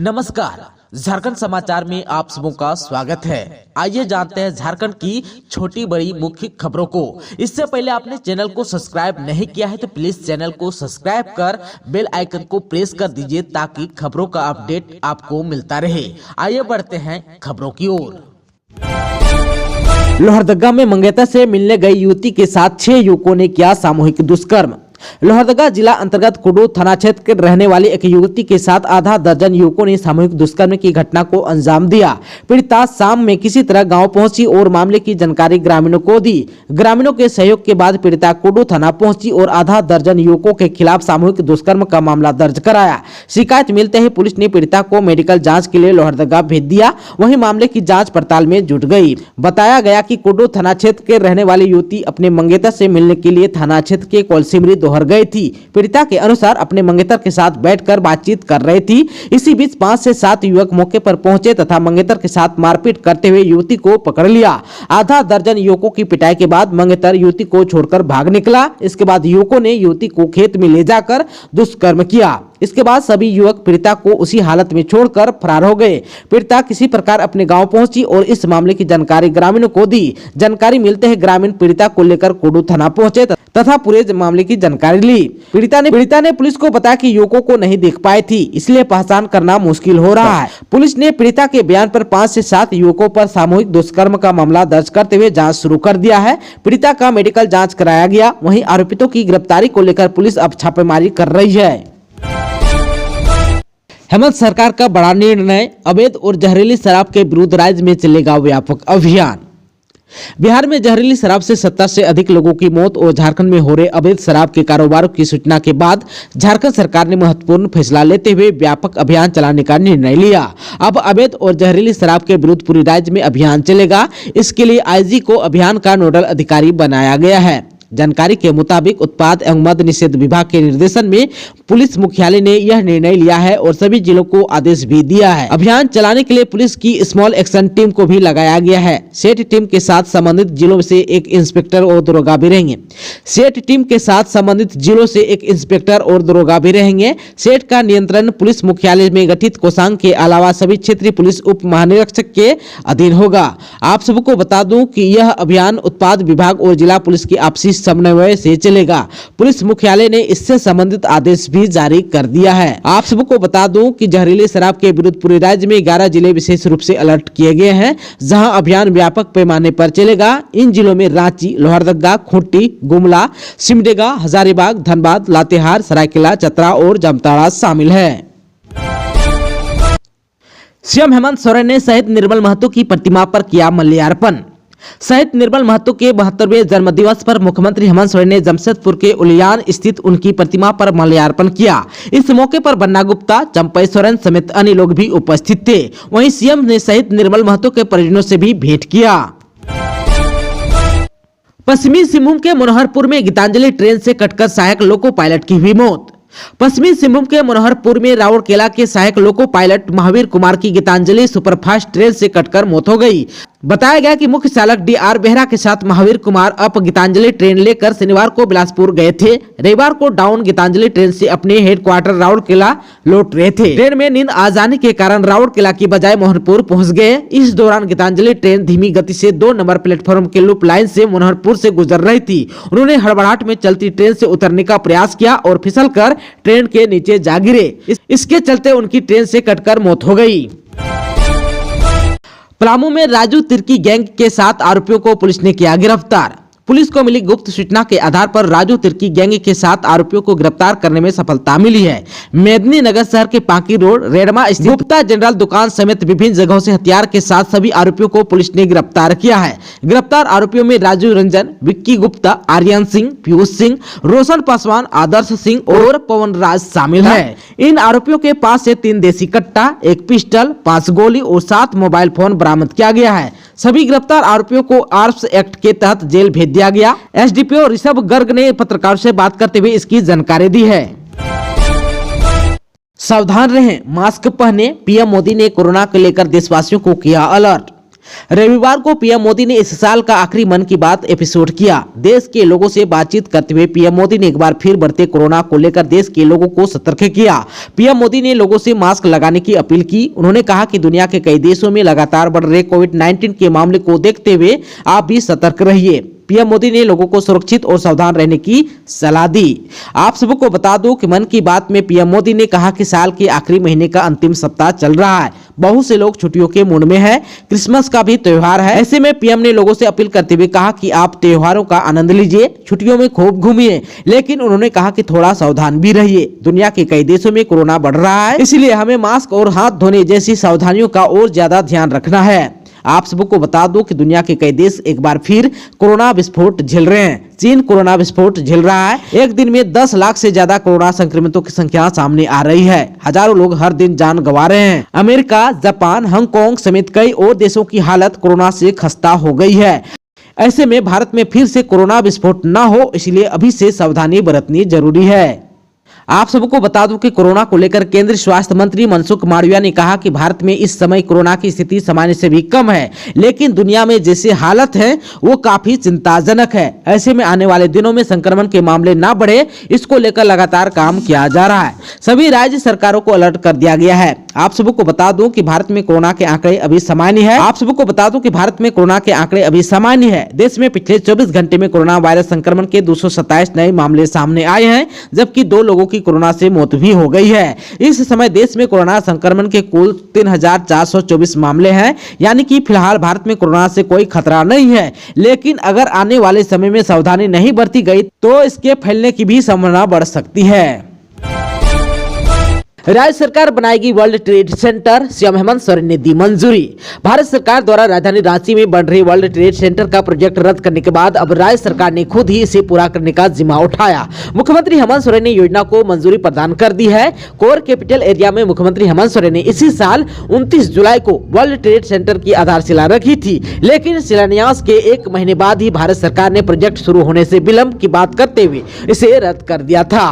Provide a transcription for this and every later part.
नमस्कार, झारखंड समाचार में आप सबों का स्वागत है। आइए जानते हैं झारखंड की छोटी बड़ी मुख्य खबरों को। इससे पहले आपने चैनल को सब्सक्राइब नहीं किया है तो प्लीज चैनल को सब्सक्राइब कर बेल आइकन को प्रेस कर दीजिए ताकि खबरों का अपडेट आपको मिलता रहे। आइए बढ़ते हैं खबरों की ओर। लोहरदगा में मंगेतर से मिलने गई युवती के साथ 6 युवकों ने किया सामूहिक दुष्कर्म। लोहरदगा जिला अंतर्गत कुडू थाना क्षेत्र के रहने वाली एक युवती के साथ आधा दर्जन युवकों ने सामूहिक दुष्कर्म की घटना को अंजाम दिया। पीड़िता शाम में किसी तरह गांव पहुंची और मामले की जानकारी ग्रामीणों को दी। ग्रामीणों के सहयोग के बाद पीड़िता कुडू थाना पहुंची और आधा दर्जन युवकों के खिलाफ सामूहिक दुष्कर्म का मामला दर्ज कराया। शिकायत मिलते ही पुलिस ने पीड़िता को मेडिकल जाँच के लिए लोहरदगा भेज दिया। वहीं मामले की जाँच पड़ताल में जुट गयी। बताया गया कि कुडू थाना क्षेत्र के रहने वाली युवती अपने मंगेतर से मिलने के लिए थाना क्षेत्र के कोलसिमरी दोहर गई थी। पीड़िता के अनुसार अपने मंगेतर के साथ बैठकर बातचीत कर रही थी। इसी बीच 5 से 7 युवक मौके पर पहुंचे तथा मंगेतर के साथ मारपीट करते हुए युवती को पकड़ लिया। आधा दर्जन युवकों की पिटाई के बाद मंगेतर युवती को छोड़कर भाग निकला। इसके बाद युवकों ने युवती को खेत में ले जाकर दुष्कर्म किया। इसके बाद सभी युवक पीड़िता को उसी हालत में छोड़कर फरार हो गए। पीड़िता किसी प्रकार अपने गांव पहुंची और इस मामले की जानकारी ग्रामीणों को दी। जानकारी मिलते ही ग्रामीण पीड़िता को लेकर कुडू थाना पहुंचे तथा पूरे मामले की जानकारी ली। पीड़िता ने पुलिस को बताया कि युवकों को नहीं देख पाई थी, इसलिए पहचान करना मुश्किल हो रहा है। पुलिस ने पीड़िता के बयान पर 5 से 7 युवकों पर सामूहिक दुष्कर्म का मामला दर्ज करते हुए जाँच शुरू कर दिया है। पीड़िता का मेडिकल जाँच कराया गया। वहीं आरोपितों की गिरफ्तारी को लेकर पुलिस अब छापेमारी कर रही है। हेमंत सरकार का बड़ा निर्णय, अवैध और जहरीली शराब के विरुद्ध राज्य में चलेगा व्यापक अभियान। बिहार में जहरीली शराब से 70 से अधिक लोगों की मौत और झारखंड में हो रहे अवैध शराब के कारोबार की सूचना के बाद झारखंड सरकार ने महत्वपूर्ण फैसला लेते हुए व्यापक अभियान चलाने का निर्णय लिया। अब अवैध और जहरीली शराब के विरुद्ध पूरे राज्य में अभियान चलेगा। इसके लिए आईजी को अभियान का नोडल अधिकारी बनाया गया है। जानकारी के मुताबिक उत्पाद एवं मद्य निषेध विभाग के निर्देशन में पुलिस मुख्यालय ने यह निर्णय लिया है और सभी जिलों को आदेश भी दिया है। अभियान चलाने के लिए पुलिस की स्मॉल एक्शन टीम को भी लगाया गया है। सेठ टीम के साथ संबंधित जिलों से एक इंस्पेक्टर और दरोगा भी रहेंगे। सेठ टीम के साथ संबंधित जिलों से एक इंस्पेक्टर और दरोगा भी रहेंगे। सेठ का नियंत्रण पुलिस मुख्यालय में गठित कोषांग के अलावा सभी क्षेत्रीय पुलिस उप महानिरीक्षक के अधीन होगा। आप सबको बता दूं कि यह अभियान उत्पाद विभाग और जिला पुलिस की आपसी समन्वय से चलेगा। पुलिस मुख्यालय ने इससे संबंधित आदेश भी जारी कर दिया है। आप सबको बता दूं कि जहरीली शराब के विरुद्ध पूरे राज्य में 11 जिले विशेष रूप से अलर्ट किए गए हैं, जहां अभियान व्यापक पैमाने पर चलेगा। इन जिलों में रांची, लोहरदगा, खूंटी, गुमला, सिमडेगा, हजारीबाग, धनबाद, लातेहार, सरायकेला, चतरा और जामताड़ा शामिल है। सीएम हेमंत सोरेन ने शहीद निर्मल महतो की प्रतिमा पर किया माल्यार्पण। शहीद निर्मल महतो के 72वें जन्म दिवस पर मुख्यमंत्री हेमंत सोरेन ने जमशेदपुर के उलियान स्थित उनकी प्रतिमा पर माल्यार्पण किया। इस मौके पर बन्ना गुप्ता, चंपई सोरेन समेत अन्य लोग भी उपस्थित थे। वहीं सीएम ने शहीद निर्मल महतो के परिजनों से भी भेंट किया। पश्चिमी सिंहभूम के मनोहरपुर में गीतांजलि ट्रेन से कटकर सहायक लोको पायलट की हुई मौत। पश्चिमी सिंहभूम के मनोहरपुर में राउरकेला के सहायक लोको पायलट महावीर कुमार की गीतांजलि सुपरफास्ट ट्रेन से कटकर मौत हो गई। बताया गया कि मुख्य चालक डीआर बेहरा के साथ महावीर कुमार अप गीतांजलि ट्रेन लेकर शनिवार को बिलासपुर गए थे। रविवार को डाउन गीतांजलि ट्रेन से अपने हेडक्वार्टर राउरकेला लौट रहे थे। ट्रेन में नींद आ जाने के कारण राउरकेला की बजाय मनोहरपुर पहुंच गए। इस दौरान गीतांजलि ट्रेन धीमी गति से 2 नंबर प्लेटफॉर्म के लूप लाइन से मनोहरपुर से गुजर रही थी। उन्होंने हड़बड़ाहट में चलती ट्रेन से उतरने का प्रयास किया और फिसलकर ट्रेन के नीचे जा गिरे। इसके चलते उनकी ट्रेन से कटकर मौत हो गई। पलामू में राजू तिर्की गैंग के 7 आरोपियों को पुलिस ने किया गिरफ्तार। पुलिस को मिली गुप्त सूचना के आधार पर राजू तिर्की गैंग के 7 आरोपियों को गिरफ्तार करने में सफलता मिली है। मेदिनीनगर शहर के पांकी रोड रेडमा स्थित गुप्ता जनरल दुकान समेत विभिन्न जगहों से हथियार के साथ सभी आरोपियों को पुलिस ने गिरफ्तार किया है। गिरफ्तार आरोपियों में राजू रंजन, विक्की गुप्ता, आर्यन सिंह, पीयूष सिंह, रोशन पासवान, आदर्श सिंह और पवन राज शामिल है। इन आरोपियों के पास से 3 देसी कट्टा, 1 पिस्टल, 5 गोली और 7 मोबाइल फोन बरामद किया गया है। सभी गिरफ्तार आरोपियों को आर्म्स एक्ट के तहत जेल भेज दिया गया। एसडीपीओ ऋषभ गर्ग ने पत्रकारों से बात करते हुए इसकी जानकारी दी है। सावधान रहें, मास्क पहने। पीएम मोदी ने कोरोना को लेकर देशवासियों को किया अलर्ट। रविवार को पीएम मोदी ने इस साल का आखिरी मन की बात एपिसोड किया। देश के लोगों से बातचीत करते हुए पीएम मोदी ने एक बार फिर बढ़ते कोरोना को लेकर देश के लोगों को सतर्क किया। पीएम मोदी ने लोगों से मास्क लगाने की अपील की। उन्होंने कहा कि दुनिया के कई देशों में लगातार बढ़ रहे कोविड-19 के मामले को देखते हुए आप भी सतर्क रहिए। पीएम मोदी ने लोगों को सुरक्षित और सावधान रहने की सलाह दी। आप सबको बता दूं कि मन की बात में पीएम मोदी ने कहा कि साल के आखिरी महीने का अंतिम सप्ताह चल रहा है। बहुत से लोग छुट्टियों के मूड में हैं। क्रिसमस का भी त्योहार है। ऐसे में पीएम ने लोगों से अपील करते हुए कहा कि आप त्योहारों का आनंद लीजिए, छुट्टियों में खूब घूमिए, लेकिन उन्होंने कहा कि थोड़ा सावधान भी रहिए। दुनिया के कई देशों में कोरोना बढ़ रहा है, इसलिए हमें मास्क और हाथ धोने जैसी सावधानियों का और ज्यादा ध्यान रखना है। आप सबको बता दूं कि दुनिया के कई देश एक बार फिर कोरोना विस्फोट झेल रहे हैं। चीन कोरोना विस्फोट झेल रहा है। एक दिन में 10 लाख से ज्यादा कोरोना संक्रमितों की संख्या सामने आ रही है। हजारों लोग हर दिन जान गंवा रहे हैं। अमेरिका, जापान, हांगकांग समेत कई और देशों की हालत कोरोना से खस्ता हो गई है। ऐसे में भारत में फिर से कोरोना विस्फोट न हो, इसलिए अभी से सावधानी बरतनी जरूरी है। आप सबको बता दूं कि कोरोना को लेकर केंद्रीय स्वास्थ्य मंत्री मनसुख मांडविया ने कहा कि भारत में इस समय कोरोना की स्थिति सामान्य से भी कम है, लेकिन दुनिया में जैसे हालत है वो काफी चिंताजनक है। ऐसे में आने वाले दिनों में संक्रमण के मामले ना बढ़े, इसको लेकर लगातार काम किया जा रहा है। सभी राज्य सरकारों को अलर्ट कर दिया गया है। आप सबको बता दूं कि भारत में कोरोना के आंकड़े अभी सामान्य है। आप सबको बता दूं कि भारत में कोरोना के आंकड़े अभी सामान्य है। देश में पिछले 24 घंटे में कोरोना वायरस संक्रमण के 227 नए मामले सामने आए हैं, जबकि 2 लोगों की कोरोना से मौत भी हो गई है। इस समय देश में कोरोना संक्रमण के कुल 3424 मामले हैं, यानी कि फिलहाल भारत में कोरोना से कोई खतरा नहीं है। लेकिन अगर आने वाले समय में सावधानी नहीं बरती गई तो इसके फैलने की भी संभावना बढ़ सकती है। राज्य सरकार बनाएगी world trade centre, CM Hemant Soren ने दी मंजूरी। भारत सरकार द्वारा राजधानी रांची में बन रही वर्ल्ड ट्रेड सेंटर का प्रोजेक्ट रद्द करने के बाद अब राज्य सरकार ने खुद ही इसे पूरा करने का जिम्मा उठाया। मुख्यमंत्री हेमंत सोरेन ने योजना को मंजूरी प्रदान कर दी है। कोर कैपिटल एरिया में मुख्यमंत्री हेमंत सोरेन ने इसी साल 29 जुलाई को वर्ल्ड ट्रेड सेंटर की आधारशिला रखी थी, लेकिन शिलान्यास के 1 महीने बाद ही भारत सरकार ने प्रोजेक्ट शुरू होने से विलंब की बात करते हुए इसे रद्द कर दिया था।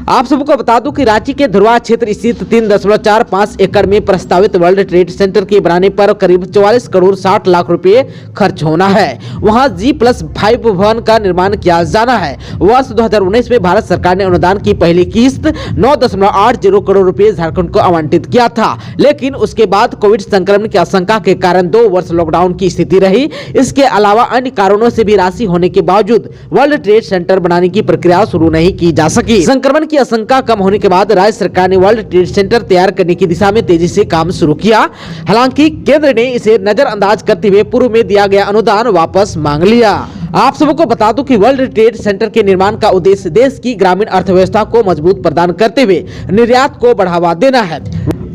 आप सबको बता दूं कि रांची के ध्रुवा क्षेत्र स्थित 3.45 एकड़ में प्रस्तावित वर्ल्ड ट्रेड सेंटर के बनाने पर करीब 44 करोड़ 60 लाख रुपए खर्च होना है। वहां G+5 भवन का निर्माण किया जाना है। वर्ष 2019 में भारत सरकार ने अनुदान की पहली किस्त 9.80 करोड़ रुपए झारखंड को आवंटित किया था, लेकिन उसके बाद कोविड संक्रमण की आशंका के कारण 2 वर्ष लॉकडाउन की स्थिति रही। इसके अलावा अन्य कारणों से भी राशि होने के बावजूद वर्ल्ड ट्रेड सेंटर बनाने की प्रक्रिया शुरू नहीं की जा सकी। संक्रमण की आशंका कम होने के बाद राज्य सरकार ने वर्ल्ड ट्रेड सेंटर तैयार करने की दिशा में तेजी से काम शुरू किया। हालांकि केंद्र ने इसे नजरअंदाज करते हुए पूर्व में दिया गया अनुदान वापस मांग लिया। आप सबको बता दूं कि वर्ल्ड ट्रेड सेंटर के निर्माण का उद्देश्य देश की ग्रामीण अर्थव्यवस्था को मजबूत प्रदान करते हुए निर्यात को बढ़ावा देना है।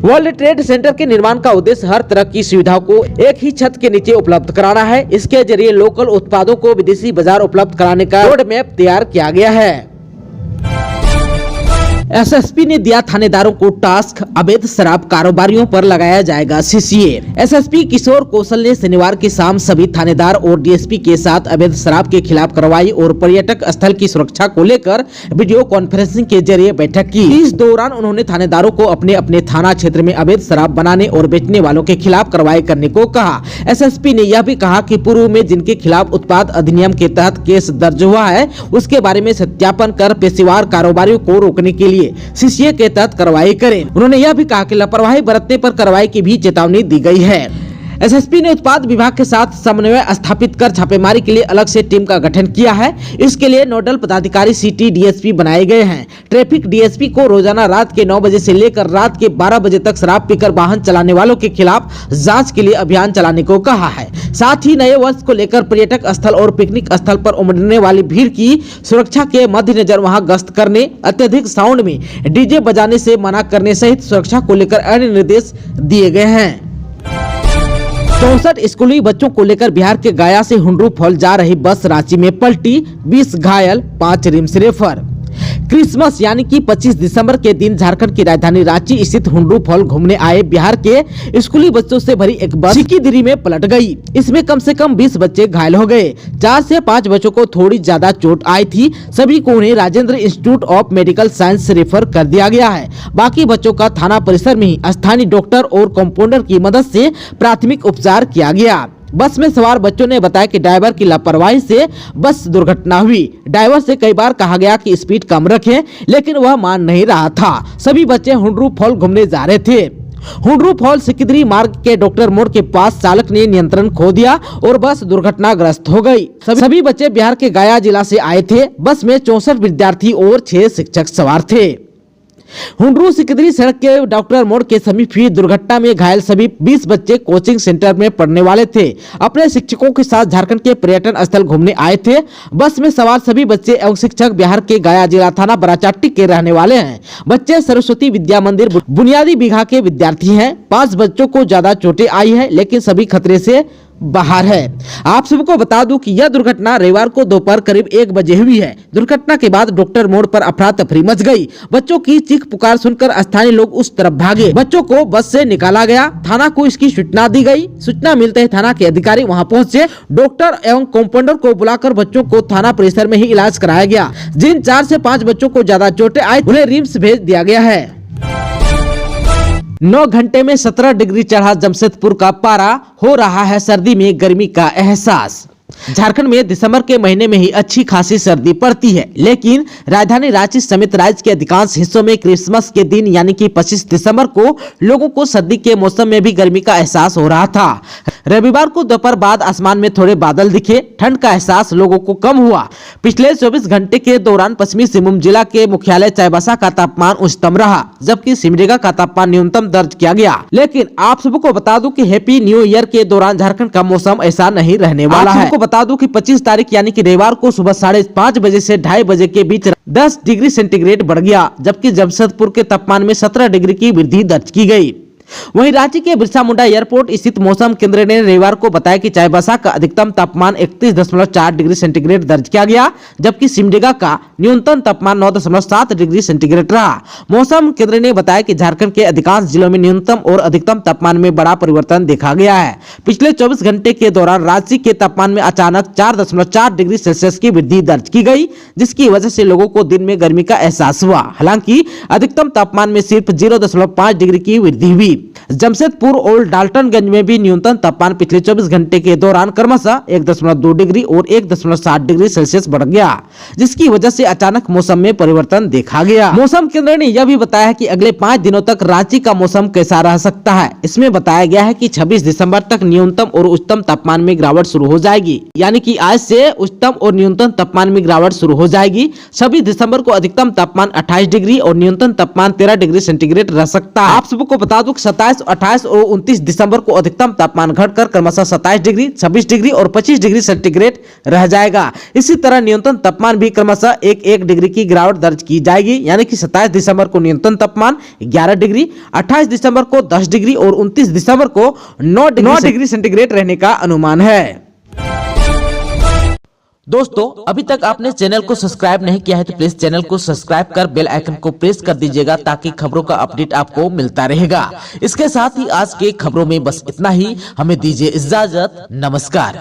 वर्ल्ड ट्रेड सेंटर के निर्माण का उद्देश्य हर तरह की सुविधाओं को एक ही छत के नीचे उपलब्ध कराना है। इसके जरिए लोकल उत्पादों को विदेशी बाजार उपलब्ध कराने का रोड मैप तैयार किया गया है। एसएसपी ने दिया थानेदारों को टास्क, अवैध शराब कारोबारियों पर लगाया जाएगा सीसीए। एसएसपी किशोर कौशल ने शनिवार की शाम सभी थानेदार और डीएसपी के साथ अवैध शराब के खिलाफ कार्रवाई और पर्यटक स्थल की सुरक्षा को लेकर वीडियो कॉन्फ्रेंसिंग के जरिए बैठक की। इस दौरान उन्होंने थानेदारों को अपने अपने थाना क्षेत्र में अवैध शराब बनाने और बेचने वालों के खिलाफ कार्रवाई करने को कहा। एसएसपी ने यह भी कहा कि पूर्व में जिनके खिलाफ उत्पाद अधिनियम के तहत केस दर्ज हुआ है उसके बारे में सत्यापन कर पेशेवर कारोबारियों को रोकने के लिए सीसीए के तहत कार्रवाई करें। उन्होंने यह भी कहा कि लापरवाही बरतने पर कार्रवाई की भी चेतावनी दी गई है। एसएसपी ने उत्पाद विभाग के साथ समन्वय स्थापित कर छापेमारी के लिए अलग से टीम का गठन किया है। इसके लिए नोडल पदाधिकारी सिटी डीएसपी बनाए गए हैं। ट्रैफिक डीएसपी को रोजाना रात के 9 बजे से लेकर रात के 12 बजे तक शराब पीकर वाहन चलाने वालों के खिलाफ जांच के लिए अभियान चलाने को कहा है। साथ ही नए वर्ष को लेकर पर्यटक स्थल और पिकनिक स्थल पर उमड़ने वाली भीड़ की सुरक्षा के मद्देनजर वहां गश्त करने, अत्यधिक साउंड में डीजे बजाने से मना करने सहित सुरक्षा को लेकर अन्य निर्देश दिए गए हैं। 64 स्कूली बच्चों को लेकर बिहार के गया से हुंडरू फॉल जा रही बस रांची में पलटी, 20 घायल, 5 रिम्स रेफर। क्रिसमस यानी कि 25 दिसंबर के दिन झारखंड की राजधानी रांची स्थित हुंड्रू फॉल घूमने आए बिहार के स्कूली बच्चों से भरी एक बस सिकिदिरी में पलट गई। इसमें कम से कम 20 बच्चे घायल हो गए। 4 से 5 बच्चों को थोड़ी ज्यादा चोट आई थी। सभी को उन्हें Rajendra institute of medical science से रेफर कर दिया गया है। बाकी बच्चों का थाना परिसर में ही स्थानीय डॉक्टर और कंपाउंडर की मदद से प्राथमिक उपचार किया गया। बस में सवार बच्चों ने बताया कि ड्राइवर की लापरवाही से बस दुर्घटना हुई। ड्राइवर से कई बार कहा गया कि स्पीड कम रखें, लेकिन वह मान नहीं रहा था। सभी बच्चे हुंड्रू फॉल घूमने जा रहे थे। हुंड्रू फॉल सिकिदिरी मार्ग के डॉक्टर मोड़ के पास चालक ने नियंत्रण खो दिया और बस दुर्घटनाग्रस्त हो गई। सभी बच्चे बिहार के गया जिला से आए थे। बस में 64 विद्यार्थी और 6 शिक्षक सवार थे। हुंड्रू सिकिदिरी सड़क के डॉक्टर मोड़ के समीप हुई दुर्घटना में घायल सभी 20 बच्चे कोचिंग सेंटर में पढ़ने वाले थे। अपने शिक्षकों के साथ झारखंड के पर्यटन स्थल घूमने आए थे। बस में सवार सभी बच्चे एवं शिक्षक बिहार के गया जिला थाना बराचाट्टी के रहने वाले हैं। बच्चे सरस्वती विद्या मंदिर बुनियादी बीघा के विद्यार्थी हैं। 5 बच्चों को ज्यादा चोटें आई है, लेकिन सभी खतरे से बाहर है। आप सबको बता दूं कि यह दुर्घटना रविवार को दोपहर करीब 1 बजे हुई है। दुर्घटना के बाद डॉक्टर मोड़ पर अफरा तफरी मच गई। बच्चों की चीख पुकार सुनकर स्थानीय लोग उस तरफ भागे। बच्चों को बस से निकाला गया। थाना को इसकी सूचना दी गई। सूचना मिलते ही थाना के अधिकारी वहां पहुंचे। डॉक्टर एवं कंपाउंडर को बुलाकर बच्चों को थाना परिसर में ही इलाज कराया गया। जिन 4 से 5 बच्चों को ज्यादा चोटें आई, उन्हें रिम्स भेज दिया गया है। 9 घंटे में 17 डिग्री चढ़ा जमशेदपुर का पारा, हो रहा है सर्दी में गर्मी का एहसास। झारखंड में दिसंबर के महीने में ही अच्छी खासी सर्दी पड़ती है, लेकिन राजधानी रांची समेत राज्य के अधिकांश हिस्सों में क्रिसमस के दिन यानी कि 25 दिसंबर को लोगों को सर्दी के मौसम में भी गर्मी का एहसास हो रहा था। रविवार को दोपहर बाद आसमान में थोड़े बादल दिखे। ठंड का एहसास लोगों को कम हुआ। पिछले 24 घंटे के दौरान पश्चिमी सिंहभूम जिला के मुख्यालय चाईबासा का तापमान उच्चतम रहा, जबकि सिमडेगा का तापमान न्यूनतम दर्ज किया गया। लेकिन आप सबको बता दूं कि हैप्पी न्यू ईयर के दौरान झारखंड का मौसम ऐसा नहीं रहने वाला है। आपको बता दूं कि 25 तारीख यानी कि रविवार को सुबह 5:30 बजे से 2:30 बजे के बीच 10 डिग्री सेंटीग्रेड बढ़ गया, जबकि जमशेदपुर के तापमान में 17 डिग्री की वृद्धि दर्ज की गई। वहीं रांची के बिरसा मुंडा एयरपोर्ट स्थित मौसम केंद्र ने रविवार को बताया कि चाईबासा का अधिकतम तापमान 31.4 डिग्री सेंटीग्रेड दर्ज किया गया, जबकि सिमडेगा का न्यूनतम तापमान 9.7 डिग्री सेंटीग्रेड रहा। मौसम केंद्र ने बताया कि झारखंड के अधिकांश जिलों में न्यूनतम और अधिकतम तापमान में बड़ा परिवर्तन देखा गया है। पिछले 24 घंटे के दौरान रांची के तापमान में अचानक 4.4 डिग्री सेल्सियस की वृद्धि दर्ज की गई, जिसकी वजह से लोगों को दिन में गर्मी का एहसास हुआ। हालांकि अधिकतम तापमान में सिर्फ 0.5 डिग्री की वृद्धि हुई। जमशेदपुर और डाल्टनगंज में भी न्यूनतम तापमान पिछले 24 घंटे के दौरान क्रमशः 1.2 डिग्री और 1.7 डिग्री सेल्सियस बढ़ गया, जिसकी वजह से अचानक मौसम में परिवर्तन देखा गया। मौसम केंद्र ने यह भी बताया कि अगले 5 दिनों तक रांची का मौसम कैसा रह सकता है। इसमें बताया गया है कि 26 दिसंबर तक न्यूनतम और उच्चतम तापमान में गिरावट शुरू हो जाएगी, यानी कि आज से उच्चतम और न्यूनतम तापमान में गिरावट शुरू हो जाएगी। 26 दिसंबर को अधिकतम तापमान 28 डिग्री और न्यूनतम तापमान 13 डिग्री सेंटीग्रेड रह सकता है। आप सबको बता दूं 27, 28 और 29 दिसंबर को अधिकतम तापमान घटकर क्रमशः 27 डिग्री, 26 डिग्री और 25 डिग्री सेंटीग्रेड रह जाएगा। इसी तरह न्यूनतम तापमान भी क्रमशः 1 डिग्री की गिरावट दर्ज की जाएगी, यानी कि 27 दिसंबर को न्यूनतम तापमान 11 डिग्री, 28 दिसंबर को 10 डिग्री और 29 दिसंबर को 9 डिग्री सेंटीग्रेड रहने का अनुमान है। दोस्तों, अभी तक आपने चैनल को सब्सक्राइब नहीं किया है तो प्लीज चैनल को सब्सक्राइब कर बेल आइकन को प्रेस कर दीजिएगा, ताकि खबरों का अपडेट आपको मिलता रहेगा। इसके साथ ही आज के खबरों में बस इतना ही। हमें दीजिए इजाजत। नमस्कार।